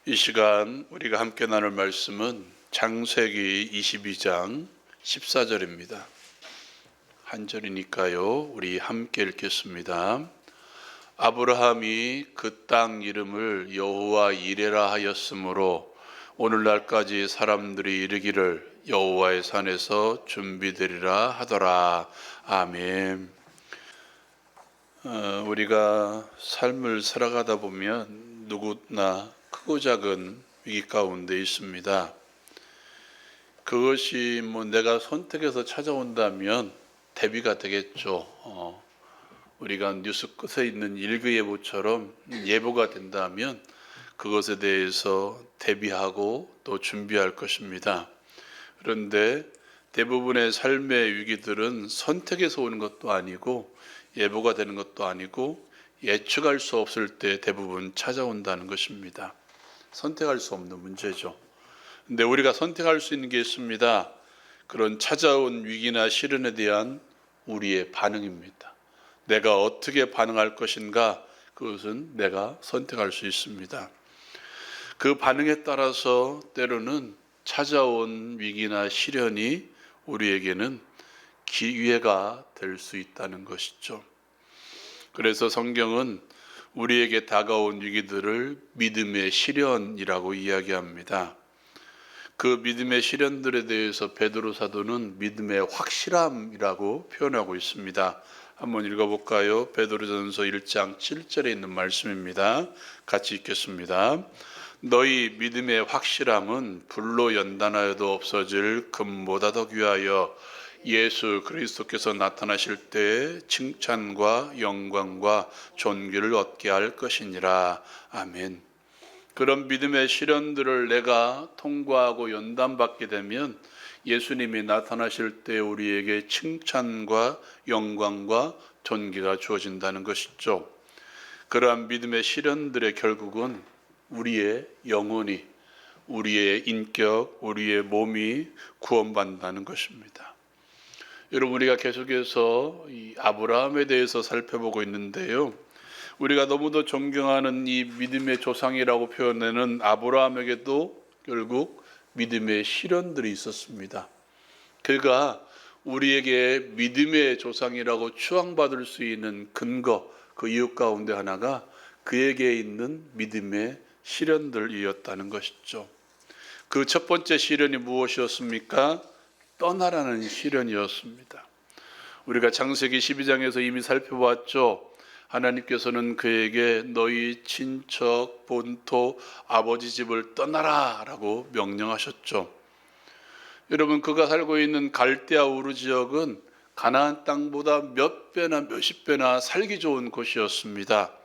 이 시간 우리가 함께 나눌 말씀은 창세기 22장 14절입니다. 한 절이니까요. 우리 함께 읽겠습니다. 아브라함이 그 땅 이름을 여호와 이레라 하였으므로 오늘날까지 사람들이 이르기를 여호와의 산에서 준비되리라 하더라. 아멘. 우리가 삶을 살아가다 보면 누구나 크고 작은 위기 가운데 있습니다. 그것이 내가 선택해서 찾아온다면 대비가 되겠죠. 우리가 뉴스 끝에 있는 일기예보처럼 예보가 된다면 그것에 대해서 대비하고 또 준비할 것입니다. 그런데 대부분의 삶의 위기들은 선택해서 오는 것도 아니고 예보가 되는 것도 아니고 예측할 수 없을 때 대부분 찾아온다는 것입니다. 선택할 수 없는 문제죠. 근데 우리가 선택할 수 있는 게 있습니다. 그런 찾아온 위기나 시련에 대한 우리의 반응입니다. 내가 어떻게 반응할 것인가, 그것은 내가 선택할 수 있습니다. 그 반응에 따라서 때로는 찾아온 위기나 시련이 우리에게는 기회가 될 수 있다는 것이죠. 그래서 성경은 우리에게 다가온 위기들을 믿음의 시련이라고 이야기합니다. 그 믿음의 시련들에 대해서 베드로 사도는 믿음의 확실함이라고 표현하고 있습니다. 한번 읽어볼까요? 베드로전서 1장 7절에 있는 말씀입니다. 같이 읽겠습니다. 너희 믿음의 확실함은 불로 연단하여도 없어질 금보다 더 귀하여 예수 그리스도께서 나타나실 때에 칭찬과 영광과 존귀를 얻게 할 것이니라. 아멘. 그런 믿음의 시련들을 내가 통과하고 연단받게 되면 예수님이 나타나실 때 우리에게 칭찬과 영광과 존귀가 주어진다는 것이죠. 그러한 믿음의 시련들의 결국은 우리의 영혼이, 우리의 인격, 우리의 몸이 구원받는다는 것입니다. 여러분, 우리가 계속해서 이 아브라함에 대해서 살펴보고 있는데요. 우리가 너무도 존경하는 이 믿음의 조상이라고 표현하는 아브라함에게도 결국 믿음의 시련들이 있었습니다. 그가 우리에게 믿음의 조상이라고 추앙받을 수 있는 근거, 그 이유 가운데 하나가 그에게 있는 믿음의 시련들이었다는 것이죠. 그 첫 번째 시련이 무엇이었습니까? 떠나라는 시련이었습니다. 우리가 창세기 12장에서 이미 살펴봤죠. 하나님께서는 그에게 너희 친척, 본토, 아버지 집을 떠나라 라고 명령하셨죠. 여러분, 그가 살고 있는 갈대아 우르 지역은 가나안 땅보다 몇 배나 몇십 배나 살기 좋은 곳이었습니다.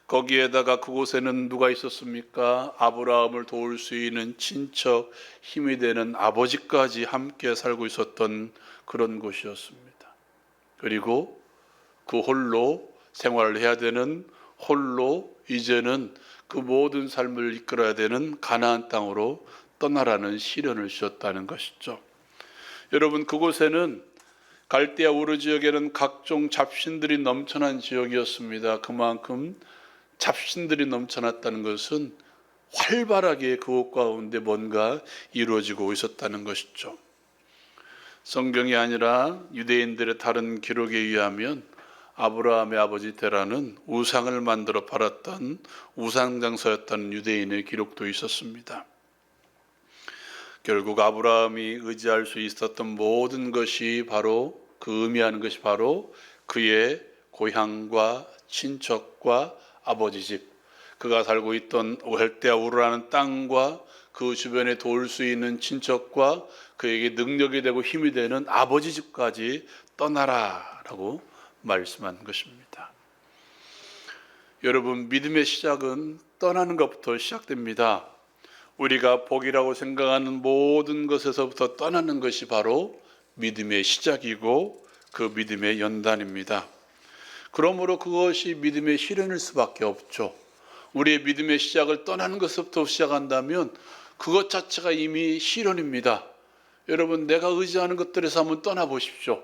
거기에다가 그곳에는 누가 있었습니까? 아브라함을 도울 수 있는 친척, 힘이 되는 아버지까지 함께 살고 있었던 그런 곳이었습니다. 그리고 그 홀로 생활을 해야 되는, 홀로 이제는 그 모든 삶을 이끌어야 되는 가나안 땅으로 떠나라는 시련을 주셨다는 것이죠. 여러분, 그곳에는 갈대아 우르 지역에는 각종 잡신들이 넘쳐난 지역이었습니다. 그만큼 잡신들이 넘쳐났다는 것은 활발하게 그곳 가운데 뭔가 이루어지고 있었다는 것이죠. 성경이 아니라 유대인들의 다른 기록에 의하면 아브라함의 아버지 데라는 우상을 만들어 팔았던 우상장사였다는 유대인의 기록도 있었습니다. 결국 아브라함이 의지할 수 있었던 모든 것이 바로 그 의미하는 것이 바로 그의 고향과 친척과 아버지 집, 그가 살고 있던 갈대아 우르라는 땅과 그 주변에 도울 수 있는 친척과 그에게 능력이 되고 힘이 되는 아버지 집까지 떠나라라고 말씀한 것입니다. 여러분, 믿음의 시작은 떠나는 것부터 시작됩니다. 우리가 복이라고 생각하는 모든 것에서부터 떠나는 것이 바로 믿음의 시작이고 그 믿음의 연단입니다. 그러므로 그것이 믿음의 시련일 수밖에 없죠. 우리의 믿음의 시작을 떠나는 것부터 시작한다면 그것 자체가 이미 시련입니다. 여러분, 내가 의지하는 것들에서 한번 떠나보십시오.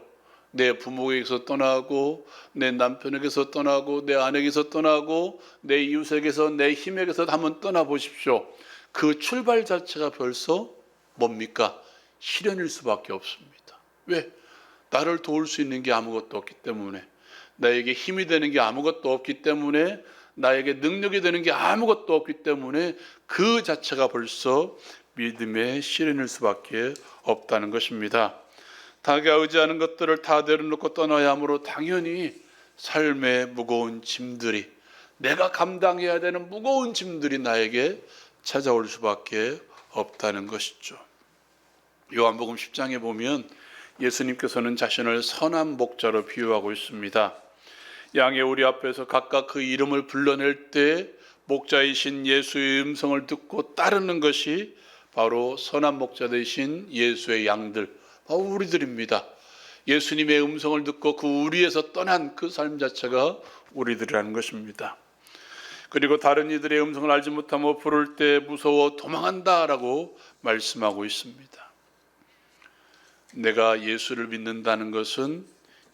내 부모에게서 떠나고 내 남편에게서 떠나고 내 아내에게서 떠나고 내 이웃에게서 내 힘에게서 한번 떠나보십시오. 그 출발 자체가 벌써 뭡니까? 시련일 수밖에 없습니다. 왜? 나를 도울 수 있는 게 아무것도 없기 때문에, 나에게 힘이 되는 게 아무것도 없기 때문에, 나에게 능력이 되는 게 아무것도 없기 때문에 그 자체가 벌써 믿음의 시련일 수밖에 없다는 것입니다. 자기가 의지하는 것들을 다 내려놓고 떠나야 하므로 당연히 삶의 무거운 짐들이, 내가 감당해야 되는 무거운 짐들이 나에게 찾아올 수밖에 없다는 것이죠. 요한복음 10장에 보면 예수님께서는 자신을 선한 목자로 비유하고 있습니다. 양의 우리 앞에서 각각 그 이름을 불러낼 때 목자이신 예수의 음성을 듣고 따르는 것이 바로 선한 목자 되신 예수의 양들, 바로 우리들입니다. 예수님의 음성을 듣고 그 우리에서 떠난 그 삶 자체가 우리들이라는 것입니다. 그리고 다른 이들의 음성을 알지 못하며 부를 때 무서워 도망한다라고 말씀하고 있습니다. 내가 예수를 믿는다는 것은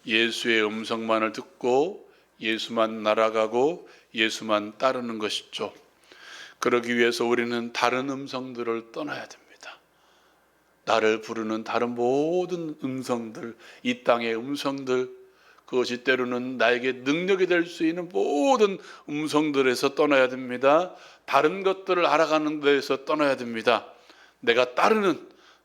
예수의 음성만을 듣고 예수만 날아가고 예수만 따르는 것이죠. 그러기 위해서 우리는 다른 음성들을 떠나야 됩니다. 나를 부르는 다른 모든 음성들, 이 땅의 음성들, 그것이 때로는 나에게 능력이 될 수 있는 모든 음성들에서 떠나야 됩니다. 다른 것들을 알아가는 데에서 떠나야 됩니다. 내가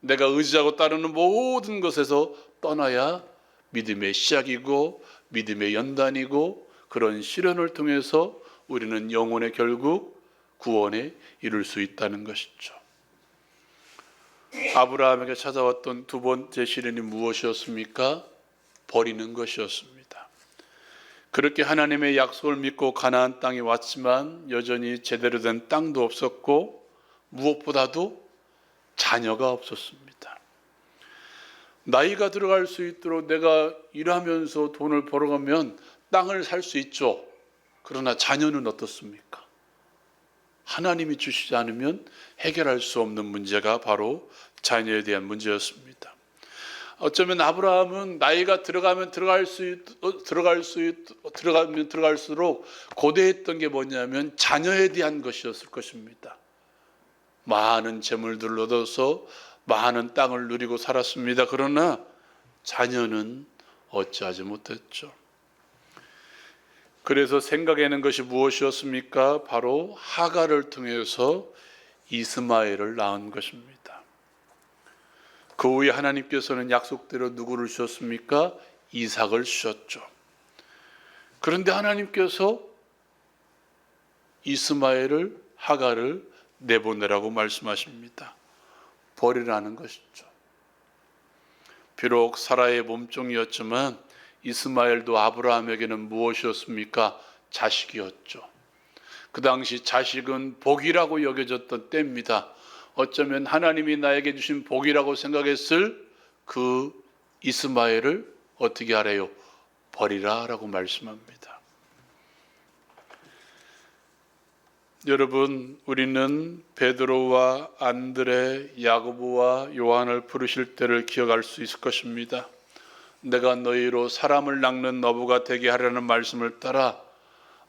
의지하고 따르는 모든 것에서 떠나야 믿음의 시작이고 믿음의 연단이고, 그런 시련을 통해서 우리는 영혼의 결국 구원에 이룰 수 있다는 것이죠. 아브라함에게 찾아왔던 두 번째 시련이 무엇이었습니까? 버리는 것이었습니다. 그렇게 하나님의 약속을 믿고 가나안 땅에 왔지만 여전히 제대로 된 땅도 없었고 무엇보다도 자녀가 없었습니다. 나이가 들어갈 수 있도록 내가 일하면서 돈을 벌어가면 땅을 살 수 있죠. 그러나 자녀는 어떻습니까? 하나님이 주시지 않으면 해결할 수 없는 문제가 바로 자녀에 대한 문제였습니다. 어쩌면 아브라함은 나이가 들어가면 들어갈수록 고대했던 게 뭐냐면 자녀에 대한 것이었을 것입니다. 많은 재물들을 얻어서 많은 땅을 누리고 살았습니다. 그러나 자녀는 어찌하지 못했죠. 그래서 생각해낸 것이 무엇이었습니까? 바로 하갈을 통해서 이스마엘을 낳은 것입니다. 그 후에 하나님께서는 약속대로 누구를 주셨습니까? 이삭을 주셨죠. 그런데 하나님께서 이스마엘을, 하갈을 내보내라고 말씀하십니다. 버리라는 것이죠. 비록 사라의 몸종이었지만 이스마엘도 아브라함에게는 무엇이었습니까? 자식이었죠. 그 당시 자식은 복이라고 여겨졌던 때입니다. 어쩌면 하나님이 나에게 주신 복이라고 생각했을 그 이스마엘을 어떻게 하래요? 버리라라고 말씀합니다. 여러분, 우리는 베드로와 안드레, 야고보와 요한을 부르실 때를 기억할 수 있을 것입니다. 내가 너희로 사람을 낚는 어부가 되게 하라는 말씀을 따라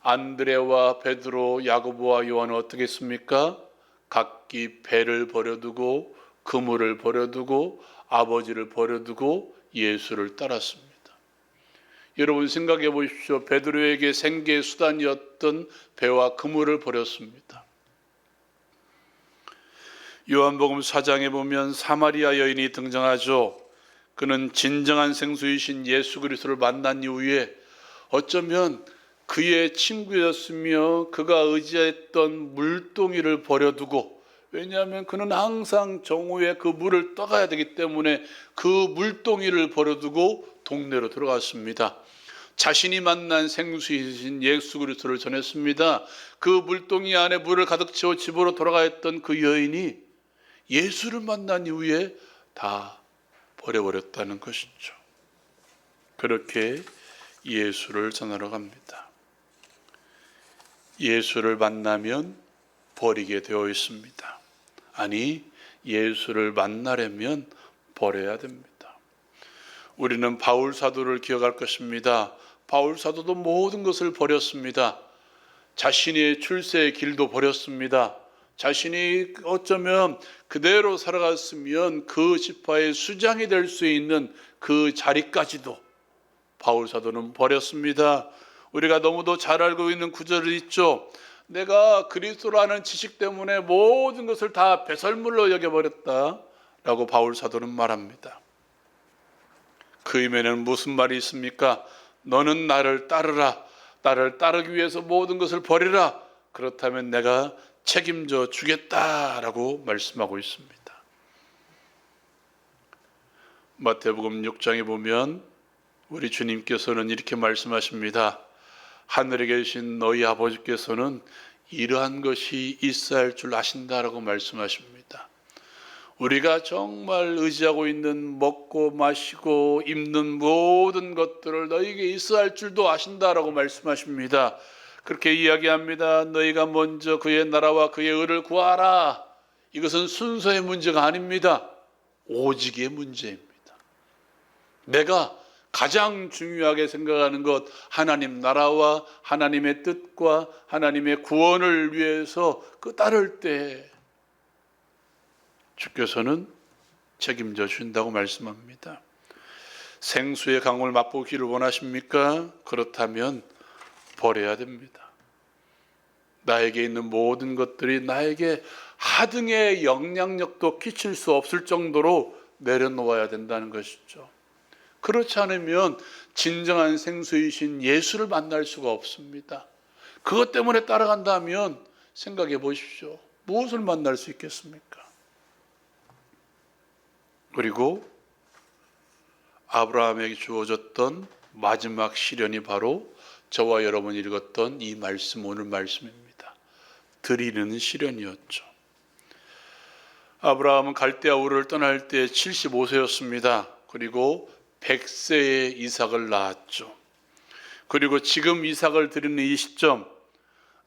안드레와 베드로, 야고보와 요한은 어떻게 했습니까? 각기 배를 버려두고 그물을 버려두고 아버지를 버려두고 예수를 따랐습니다. 여러분 생각해 보십시오. 베드로에게 생계 수단이었던 배와 그물을 버렸습니다. 요한복음 4장에 보면 사마리아 여인이 등장하죠. 그는 진정한 생수이신 예수 그리스도를 만난 이후에 어쩌면 그의 친구였으며 그가 의지했던 물동이를 버려두고, 왜냐하면 그는 항상 정오에 그 물을 떠가야 되기 때문에 그 물동이를 버려두고 동네로 들어갔습니다. 자신이 만난 생수이신 예수 그리스도를 전했습니다. 그 물동이 안에 물을 가득 채워 집으로 돌아가했던 그 여인이 예수를 만난 이후에 다 버려버렸다는 것이죠. 그렇게 예수를 전하러 갑니다. 예수를 만나면 버리게 되어 있습니다. 아니, 예수를 만나려면 버려야 됩니다. 우리는 바울 사도를 기억할 것입니다. 바울 사도도 모든 것을 버렸습니다. 자신의 출세의 길도 버렸습니다. 자신이 어쩌면 그대로 살아갔으면 그 지파의 수장이 될 수 있는 그 자리까지도 바울 사도는 버렸습니다. 우리가 너무도 잘 알고 있는 구절이 있죠. 내가 그리스도라는 지식 때문에 모든 것을 다 배설물로 여겨버렸다라고 바울 사도는 말합니다. 그 의미에는 무슨 말이 있습니까? 너는 나를 따르라. 나를 따르기 위해서 모든 것을 버리라. 그렇다면 내가 책임져 주겠다라고 말씀하고 있습니다. 마태복음 6장에 보면 우리 주님께서는 이렇게 말씀하십니다. 하늘에 계신 너희 아버지께서는 이러한 것이 있어야 할 줄 아신다라고 말씀하십니다. 우리가 정말 의지하고 있는 먹고 마시고 입는 모든 것들을 너희에게 있어야 할 줄도 아신다라고 말씀하십니다. 그렇게 이야기합니다. 너희가 먼저 그의 나라와 그의 의를 구하라. 이것은 순서의 문제가 아닙니다. 오직의 문제입니다. 내가 가장 중요하게 생각하는 것, 하나님 나라와 하나님의 뜻과 하나님의 구원을 위해서 그 따를 때 주께서는 책임져 준다고 말씀합니다. 생수의 강을 맛보기를 원하십니까? 그렇다면 버려야 됩니다. 나에게 있는 모든 것들이 나에게 하등의 영향력도 끼칠 수 없을 정도로 내려놓아야 된다는 것이죠. 그렇지 않으면 진정한 생수이신 예수를 만날 수가 없습니다. 그것 때문에 따라간다면 생각해 보십시오. 무엇을 만날 수 있겠습니까? 그리고 아브라함에게 주어졌던 마지막 시련이 바로 저와 여러분이 읽었던 이 말씀, 오늘 말씀입니다. 드리는 시련이었죠. 아브라함은 갈대아 우르를 떠날 때 75세였습니다. 그리고 100세에 이삭을 낳았죠. 그리고 지금 이삭을 드리는 이 시점,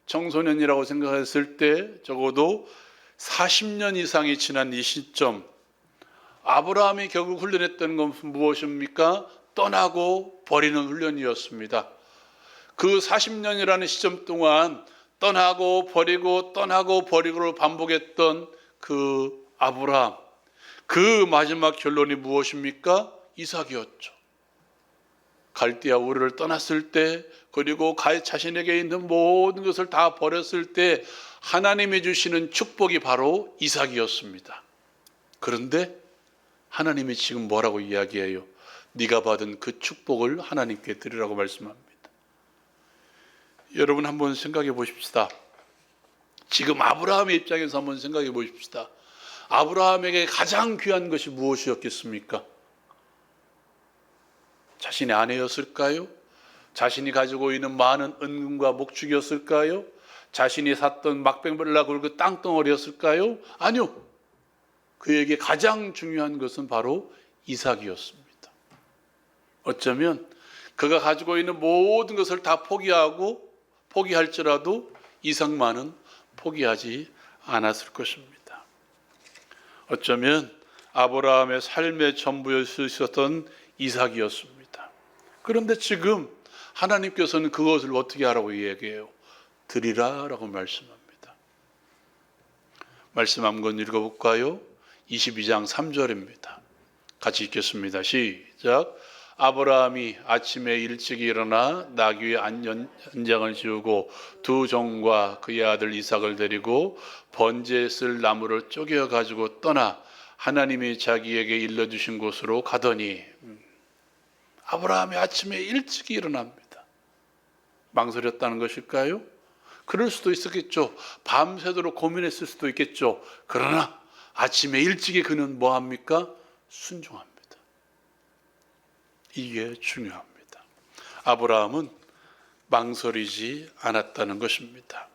청소년이라고 생각했을 때 적어도 40년 이상이 지난 이 시점, 아브라함이 결국 훈련했던 것은 무엇입니까? 떠나고 버리는 훈련이었습니다. 그 40년이라는 시점 동안 떠나고 버리고를 반복했던 그 아브라함, 그 마지막 결론이 무엇입니까? 이삭이었죠. 갈대아 우르를 떠났을 때, 그리고 자신에게 있는 모든 것을 다 버렸을 때 하나님이 주시는 축복이 바로 이삭이었습니다. 그런데 하나님이 지금 뭐라고 이야기해요? 네가 받은 그 축복을 하나님께 드리라고 말씀합니다. 여러분 한번 생각해 보십시다. 지금 아브라함의 입장에서 한번 생각해 보십시다. 아브라함에게 가장 귀한 것이 무엇이었겠습니까? 자신의 아내였을까요? 자신이 가지고 있는 많은 은금과 목축이었을까요? 자신이 샀던 막병벌라 그 땅덩어리였을까요? 아니요. 그에게 가장 중요한 것은 바로 이삭이었습니다. 어쩌면 그가 가지고 있는 모든 것을 다 포기할지라도 이삭만은 포기하지 않았을 것입니다. 어쩌면 아브라함의 삶의 전부였을 수 있었던 이삭이었습니다. 그런데 지금 하나님께서는 그것을 어떻게 하라고 이야기해요? 드리라라고 말씀합니다. 말씀 한번 읽어볼까요? 22장 3절입니다. 같이 읽겠습니다. 시작. 아브라함이 아침에 일찍 일어나 나귀의 안장을 지우고 두 종과 그의 아들 이삭을 데리고 번제에 쓸 나무를 쪼개 가지고 떠나 하나님이 자기에게 일러주신 곳으로 가더니, 아브라함이 아침에 일찍 일어납니다. 망설였다는 것일까요? 그럴 수도 있었겠죠. 밤새도록 고민했을 수도 있겠죠. 그러나 아침에 일찍이 그는 뭐합니까? 순종합니다. 이게 중요합니다. 아브라함은 망설이지 않았다는 것입니다.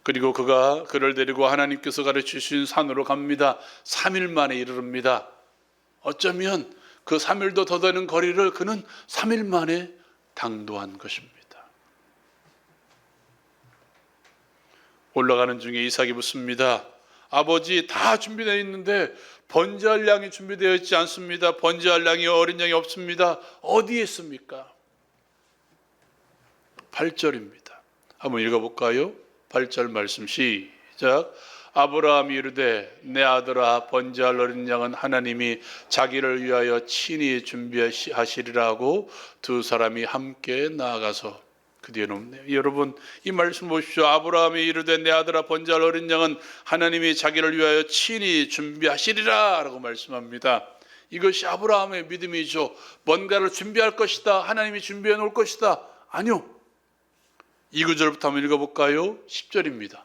그리고 그가 그를 데리고 하나님께서 가르치신 산으로 갑니다. 3일 만에 이르릅니다. 어쩌면 그 3일도 더 되는 거리를 그는 3일 만에 당도한 것입니다. 올라가는 중에 이삭이 묻습니다. 아버지 다 준비되어 있는데 번제할 양이 준비되어 있지 않습니다. 번제할 양이 어린 양이 없습니다. 어디에 있습니까? 8절입니다. 한번 읽어볼까요? 8절 말씀 시작. 아브라함이 이르되 내 아들아 번제할 어린 양은 하나님이 자기를 위하여 친히 준비하시리라고 두 사람이 함께 나아가서 그 뒤에 놓네요. 여러분 이 말씀 보십시오. 아브라함이 이르되 내 아들아 번제할 어린 양은 하나님이 자기를 위하여 친히 준비하시리라 라고 말씀합니다. 이것이 아브라함의 믿음이죠. 뭔가를 준비할 것이다. 하나님이 준비해 놓을 것이다. 아니요. 2구절부터 한번 읽어볼까요? 10절입니다.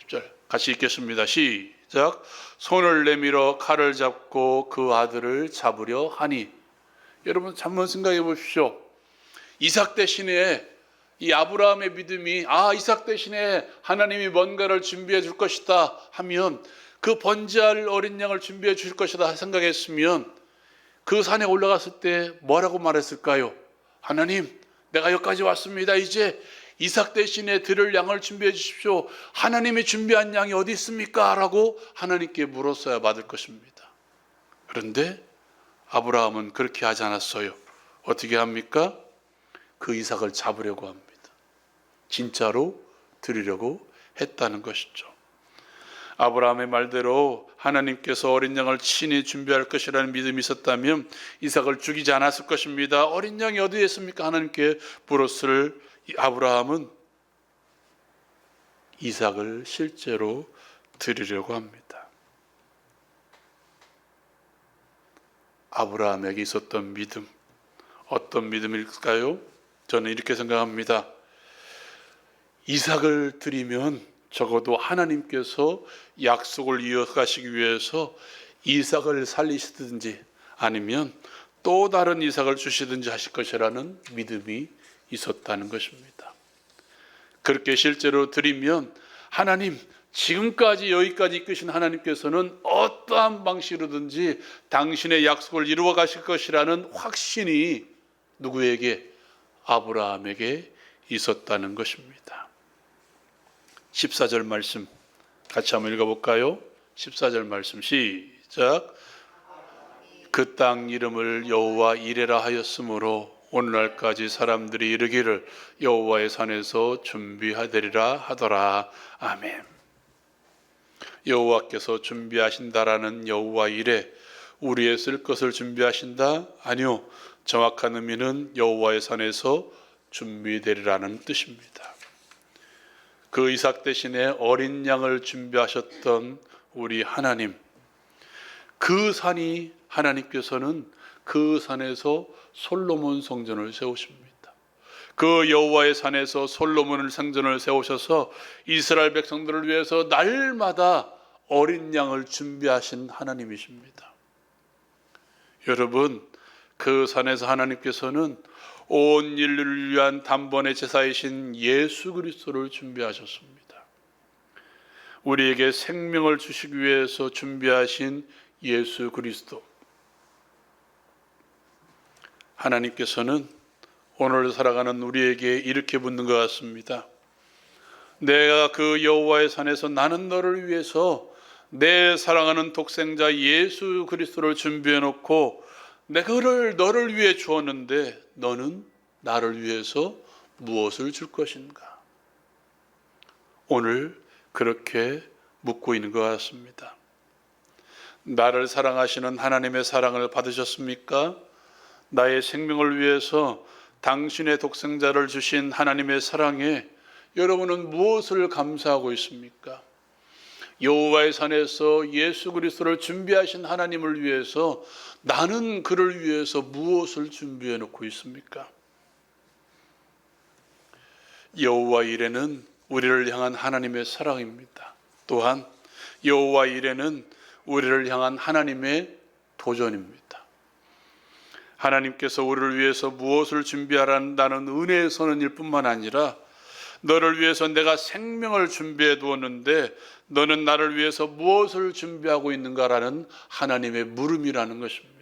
10절 같이 읽겠습니다. 시작. 손을 내밀어 칼을 잡고 그 아들을 잡으려 하니. 여러분 한번 생각해 보십시오. 이삭 대신에 이 아브라함의 믿음이 이삭 대신에 하나님이 뭔가를 준비해 줄 것이다 하면 그 번제할 어린 양을 준비해 줄 것이다 생각했으면 그 산에 올라갔을 때 뭐라고 말했을까요? 하나님 내가 여기까지 왔습니다. 이제 이삭 대신에 드릴 양을 준비해 주십시오. 하나님이 준비한 양이 어디 있습니까? 라고 하나님께 물었어야 받을 것입니다. 그런데 아브라함은 그렇게 하지 않았어요. 어떻게 합니까? 그 이삭을 잡으려고 합니다. 진짜로 드리려고 했다는 것이죠. 아브라함의 말대로 하나님께서 어린 양을 친히 준비할 것이라는 믿음이 있었다면 이삭을 죽이지 않았을 것입니다. 어린 양이 어디에 있습니까? 하나님께 물었을 아브라함은 이삭을 실제로 드리려고 합니다. 아브라함에게 있었던 믿음, 어떤 믿음일까요? 저는 이렇게 생각합니다. 이삭을 드리면 적어도 하나님께서 약속을 이어가시기 위해서 이삭을 살리시든지 아니면 또 다른 이삭을 주시든지 하실 것이라는 믿음이 있었다는 것입니다. 그렇게 실제로 드리면 하나님, 지금까지 여기까지 이끄신 하나님께서는 어떠한 방식으로든지 당신의 약속을 이루어 가실 것이라는 확신이 누구에게? 아브라함에게 있었다는 것입니다. 14절 말씀 같이 한번 읽어볼까요? 14절 말씀 시작. 그 땅 이름을 여호와 이레라 하였으므로 오늘날까지 사람들이 이르기를 여호와의 산에서 준비하되리라 하더라. 아멘. 여호와께서 준비하신다라는 여호와 이레, 우리의 쓸 것을 준비하신다? 아니요. 정확한 의미는 여호와의 산에서 준비되리라는 뜻입니다. 그 이삭 대신에 어린 양을 준비하셨던 우리 하나님, 그 산이 하나님께서는 그 산에서 솔로몬 성전을 세우십니다. 그 여호와의 산에서 솔로몬을 성전을 세우셔서 이스라엘 백성들을 위해서 날마다 어린 양을 준비하신 하나님이십니다. 여러분, 그 산에서 하나님께서는 온 인류를 위한 단번의 제사이신 예수 그리스도를 준비하셨습니다. 우리에게 생명을 주시기 위해서 준비하신 예수 그리스도. 하나님께서는 오늘 살아가는 우리에게 이렇게 묻는 것 같습니다. 내가 그 여호와의 산에서 나는 너를 위해서 내 사랑하는 독생자 예수 그리스도를 준비해 놓고 내가 너를 위해 주었는데 너는 나를 위해서 무엇을 줄 것인가? 오늘 그렇게 묻고 있는 것 같습니다. 나를 사랑하시는 하나님의 사랑을 받으셨습니까? 나의 생명을 위해서 당신의 독생자를 주신 하나님의 사랑에 여러분은 무엇을 감사하고 있습니까? 여호와의 산에서 예수 그리스도를 준비하신 하나님을 위해서 나는 그를 위해서 무엇을 준비해 놓고 있습니까? 여호와 이레는 우리를 향한 하나님의 사랑입니다. 또한 여호와 이레는 우리를 향한 하나님의 도전입니다. 하나님께서 우리를 위해서 무엇을 준비하란다는 은혜의 선언일 뿐만 아니라 너를 위해서 내가 생명을 준비해 두었는데 너는 나를 위해서 무엇을 준비하고 있는가라는 하나님의 물음이라는 것입니다.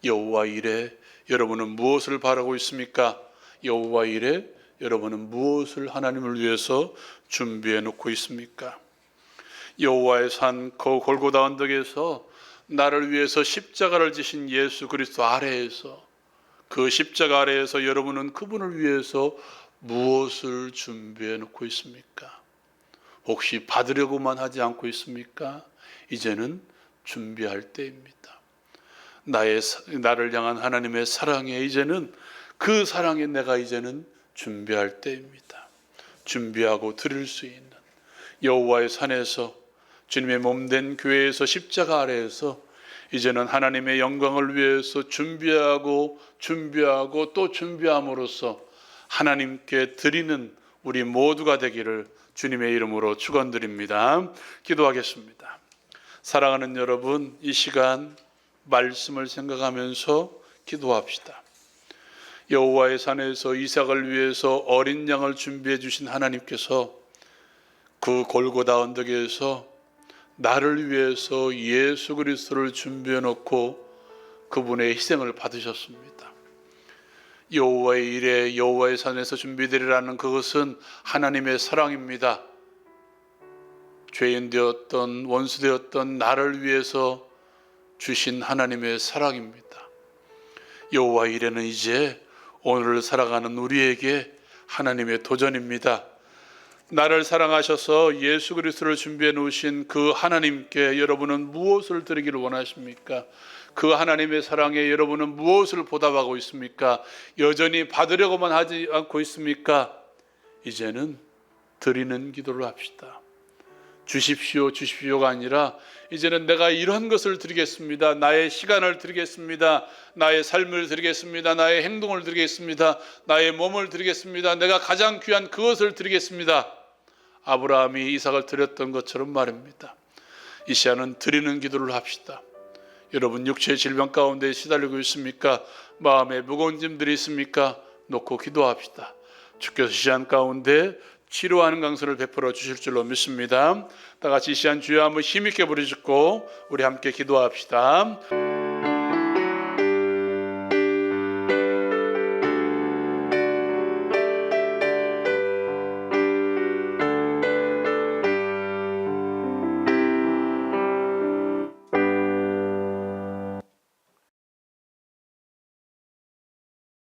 여호와 이레, 여러분은 무엇을 바라고 있습니까? 여호와 이레, 여러분은 무엇을 하나님을 위해서 준비해 놓고 있습니까? 여호와의 산 그 골고다 언덕에서 나를 위해서 십자가를 지신 예수 그리스도 아래에서, 그 십자가 아래에서 여러분은 그분을 위해서 무엇을 준비해 놓고 있습니까? 혹시 받으려고만 하지 않고 있습니까? 이제는 준비할 때입니다. 나를 향한 하나님의 사랑에, 이제는 그 사랑에 내가 이제는 준비할 때입니다. 준비하고 드릴 수 있는 여호와의 산에서, 주님의 몸된 교회에서, 십자가 아래에서 이제는 하나님의 영광을 위해서 준비하고 또 준비함으로써 하나님께 드리는 우리 모두가 되기를 주님의 이름으로 축원드립니다. 기도하겠습니다. 사랑하는 여러분, 이 시간 말씀을 생각하면서 기도합시다. 여호와의 산에서 이삭을 위해서 어린 양을 준비해 주신 하나님께서 그 골고다 언덕에서 나를 위해서 예수 그리스도를 준비해 놓고 그분의 희생을 받으셨습니다. 여호와의 일에 여호와의 산에서 준비되리라는 그것은 하나님의 사랑입니다. 죄인 되었던 원수 되었던 나를 위해서 주신 하나님의 사랑입니다. 여호와의 일에는 이제 오늘을 살아가는 우리에게 하나님의 도전입니다. 나를 사랑하셔서 예수 그리스도를 준비해 놓으신 그 하나님께 여러분은 무엇을 드리기를 원하십니까? 그 하나님의 사랑에 여러분은 무엇을 보답하고 있습니까? 여전히 받으려고만 하지 않고 있습니까? 이제는 드리는 기도를 합시다. 주십시오가 아니라 이제는 내가 이런 것을 드리겠습니다. 나의 시간을 드리겠습니다. 나의 삶을 드리겠습니다. 나의 행동을 드리겠습니다. 나의 몸을 드리겠습니다. 내가 가장 귀한 그것을 드리겠습니다. 아브라함이 이삭을 드렸던 것처럼 말입니다. 이 시간은 드리는 기도를 합시다. 여러분, 육체의 질병 가운데 시달리고 있습니까? 마음에 무거운 짐들이 있습니까? 놓고 기도합시다. 주께서 이 시간 가운데 치료하는 강선을 베풀어 주실 줄로 믿습니다. 다 같이 이 시간 주여 한번 힘있게 부르짖고 우리 함께 기도합시다.